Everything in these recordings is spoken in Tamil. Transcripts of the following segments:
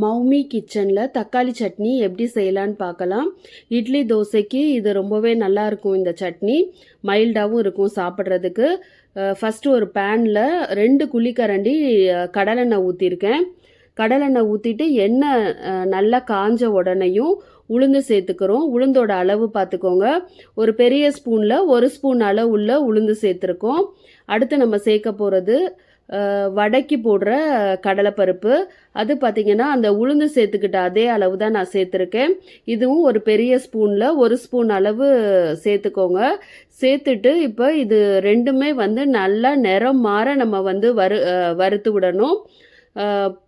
மௌமி கிச்சனில் தக்காளி சட்னி எப்படி செய்யலான்னு பார்க்கலாம். இட்லி தோசைக்கு இது ரொம்பவே நல்லா இருக்கும். இந்த சட்னி மைல்டாகவும் இருக்கும் சாப்பிட்றதுக்கு. ஃபஸ்ட்டு ஒரு பேனில் 2 குழிக்கரண்டி கடலெண்ணெய் ஊற்றிருக்கேன். கடலெண்ணெய் ஊற்றிட்டு எண்ணெய் நல்லா காஞ்ச உடனேயும் உளுந்து சேர்த்துக்கிறோம். உளுந்தோட அளவு பார்த்துக்கோங்க. ஒரு பெரிய ஸ்பூனில் 1 ஸ்பூன் அளவு உள்ள உளுந்து சேர்த்துருக்கோம். அடுத்து நம்ம சேர்க்க போகிறது வடைக்கு போடுற கடலைப்பருப்பு. அது பார்த்திங்கன்னா அந்த உளுந்து சேர்த்துக்கிட்ட அதே அளவு தான் நான் சேர்த்துருக்கேன். இதுவும் ஒரு பெரிய ஸ்பூனில் 1 ஸ்பூன் அளவு சேர்த்துக்கோங்க. சேர்த்துட்டு இப்போ இது ரெண்டுமே வந்து நல்லா நிறம் மாற நம்ம வந்து வறுத்து விடணும்.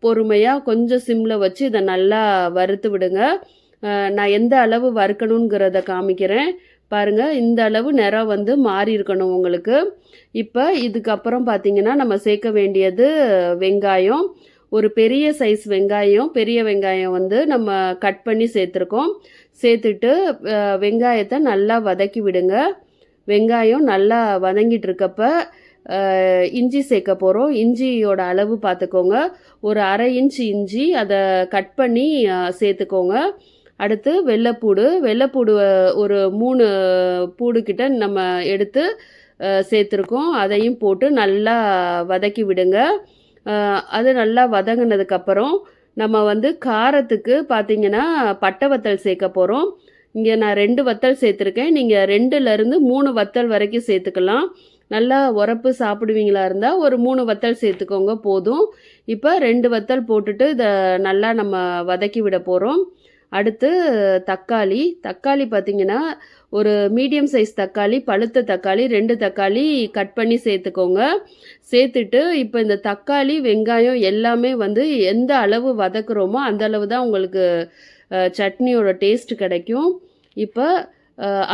பொறுமையாக கொஞ்சம் சிம்மில் வச்சு இதை நல்லா வறுத்து விடுங்க. நான் எந்த அளவு வறுக்கணுங்கிறத காமிக்கிறேன் பாருங்கள். இந்த அளவு நிறம் வந்து மாறி இருக்கணும் உங்களுக்கு. இப்போ இதுக்கப்புறம் பார்த்தீங்கன்னா நம்ம சேர்க்க வேண்டியது வெங்காயம். ஒரு பெரிய சைஸ் வெங்காயம், பெரிய வெங்காயம் வந்து நம்ம கட் பண்ணி சேர்த்துருக்கோம். சேர்த்துட்டு வெங்காயத்தை நல்லா வதக்கி விடுங்க. வெங்காயம் நல்லா வதங்கிட்டு இருக்கப்ப இஞ்சி சேர்க்க போகிறோம். இஞ்சியோட அளவு பார்த்துக்கோங்க. ஒரு 1/2 இன்ச் இஞ்சி அதை கட் பண்ணி சேர்த்துக்கோங்க. அடுத்து வெள்ளைப்பூடு ஒரு 3 பூடு கிட்ட நம்ம எடுத்து சேர்த்துருக்கோம். அதையும் போட்டு நல்லா வதக்கி விடுங்க. அது நல்லா வதங்கினதுக்கப்புறம் நம்ம வந்து காரத்துக்கு பார்த்திங்கன்னா பட்டை வத்தல் சேர்க்க போகிறோம். இங்கே நான் 2 வத்தல் சேர்த்துருக்கேன். நீங்கள் 2லேருந்து 3 வத்தல் வரைக்கும் சேர்த்துக்கலாம். நல்லா உரப்பு சாப்பிடுவீங்களா இருந்தால் ஒரு 3 வத்தல் சேர்த்துக்கோங்க போதும். இப்போ 2 வத்தல் போட்டுட்டு இதை நல்லா நம்ம வதக்கி விட போகிறோம். அடுத்து தக்காளி பார்த்திங்கன்னா ஒரு மீடியம் சைஸ் தக்காளி, பழுத்த தக்காளி 2 தக்காளி கட் பண்ணி சேர்த்துக்கோங்க. சேர்த்துட்டு இப்போ இந்த தக்காளி வெங்காயம் எல்லாமே வந்து எந்த அளவு வதக்குறோமோ அந்த அளவு தான் உங்களுக்கு சட்னியோட டேஸ்ட் கிடைக்கும். இப்போ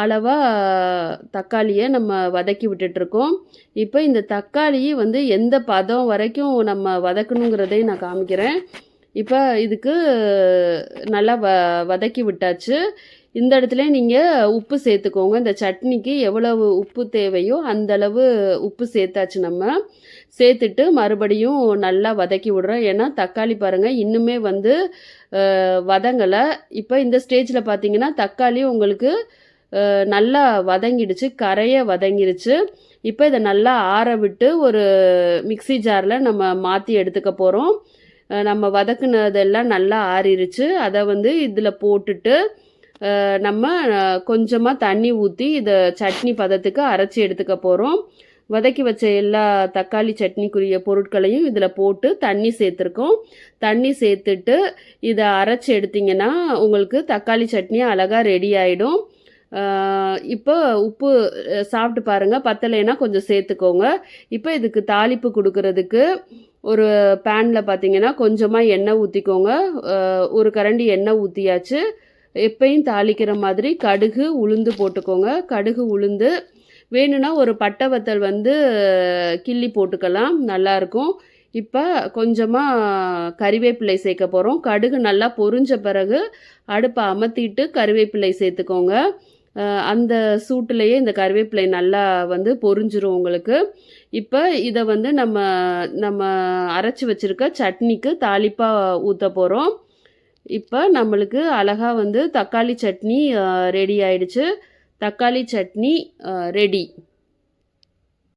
அளவாக தக்காளியை நம்ம வதக்கி விட்டுட்ருக்கோம். இப்போ இந்த தக்காளி வந்து எந்த பதம் வரைக்கும் நம்ம வதக்கணுங்கிறதையும் நான் காமிக்கிறேன். இப்போ இதுக்கு நல்லா வதக்கி விட்டாச்சு. இந்த இடத்துல நீங்கள் உப்பு சேர்த்துக்கோங்க. இந்த சட்னிக்கு எவ்வளவு உப்பு தேவையோ அந்தளவு உப்பு சேர்த்தாச்சு நம்ம. சேர்த்துட்டு மறுபடியும் நல்லா வதக்கி விடுறோம். ஏன்னா தக்காளி பாருங்கள் இன்னுமே வந்து வதங்கலை. இப்போ இந்த ஸ்டேஜில் பார்த்தீங்கன்னா தக்காளி உங்களுக்கு நல்லா வதங்கிடுச்சு, கரைய வதங்கிடுச்சு. இப்போ இதை நல்லா ஆற விட்டு ஒரு மிக்ஸி ஜாரில் நம்ம மாற்றி எடுத்துக்க போகிறோம். நம்ம வதக்குனதெல்லாம் நல்லா ஆறிடுச்சு. அதை வந்து இதில் போட்டுட்டு நம்ம கொஞ்சமாக தண்ணி ஊற்றி இதை சட்னி பதத்துக்கு அரைச்சி எடுத்துக்க போகிறோம். வதக்கி வச்ச எல்லா தக்காளி சட்னிக்குரிய பொருட்களையும் இதில் போட்டு தண்ணி சேர்த்துருக்கோம். தண்ணி சேர்த்துட்டு இதை அரைச்சி எடுத்திங்கன்னா உங்களுக்கு தக்காளி சட்னி அழகாக ரெடி ஆகிடும். இப்போ உப்பு சாப்பிட்டு பாருங்கள், பத்தலைன்னா கொஞ்சம் சேர்த்துக்கோங்க. இப்போ இதுக்கு தாளிப்பு கொடுக்கறதுக்கு ஒரு பேனில் பார்த்தீங்கன்னா கொஞ்சமாக எண்ணெய் ஊற்றிக்கோங்க. ஒரு கரண்டி எண்ணெய் ஊற்றியாச்சு. எப்பயும் தாளிக்கிற மாதிரி கடுகு உளுந்து போட்டுக்கோங்க. கடுகு உளுந்து வேணும்னா ஒரு பட்டை வத்தல் வந்து கிள்ளி போட்டுக்கலாம், நல்லாயிருக்கும். இப்போ கொஞ்சமாக கறிவேப்பிலை சேர்க்க போகிறோம். கடுகு நல்லா பொரிஞ்ச பிறகு அடுப்பை அமர்த்திட்டு கறிவேப்பிலை சேர்த்துக்கோங்க. அந்த சூட்டுலேயே இந்த கறிவேப்பிலை நல்லா வந்து பொரிஞ்சிரும் உங்களுக்கு. இப்போ இதை வந்து நம்ம அரைச்சி வச்சுருக்க சட்னிக்கு தாளிப்பாக ஊற்ற போகிறோம். இப்போ நம்மளுக்கு அழகாக வந்து தக்காளி சட்னி ரெடி ஆயிடுச்சு. தக்காளி சட்னி ரெடி.